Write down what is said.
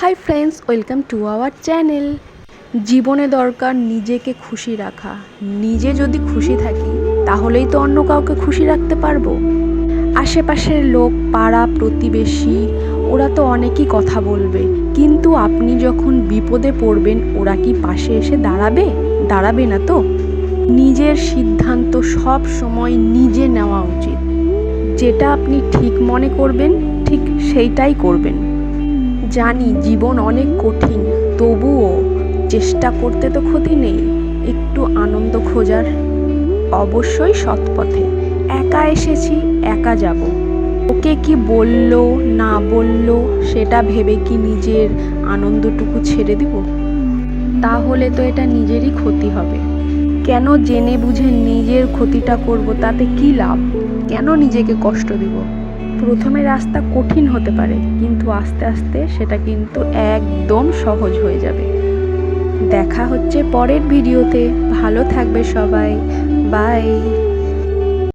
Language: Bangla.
Hi friends, welcome to our channel. জীবনে দরকার নিজেকে খুশি রাখা। নিজে যদি খুশি থাকি তাহলেই তো অন্য কাউকে খুশি রাখতে পারবো। আশেপাশের লোক, পাড়া প্রতিবেশী, ওরা তো অনেকই কথা বলবে, কিন্তু আপনি যখন বিপদে পড়বেন ওরা কি পাশে এসে দাঁড়াবে? দাঁড়াবে না তো। নিজের সিদ্ধান্ত সব সময় নিজে নেওয়া উচিত। যেটা আপনি ঠিক মনে করবেন ঠিক সেইটাই করবেন। জানি জীবন অনেক কঠিন, তবুও চেষ্টা করতে তো ক্ষতি নেই একটু আনন্দ খোঁজার। অবশ্যই সৎ পথে। একা এসেছি, একা যাব। ওকে কি বললো না বললো সেটা ভেবে কি নিজের আনন্দটুকু ছেড়ে দিব? তাহলে তো এটা নিজেরই ক্ষতি হবে। কেন জেনে বুঝে নিজের ক্ষতিটা করব? তাতে কি লাভ? কেন নিজেকে কষ্ট দিব? প্রথমে রাস্তা কঠিন হতে পারে, কিন্তু আস্তে আস্তে সেটা কিন্তু একদম সহজ হয়ে যাবে। দেখা হচ্ছে পরের ভিডিওতে। ভালো থাকবে সবাই। বাই।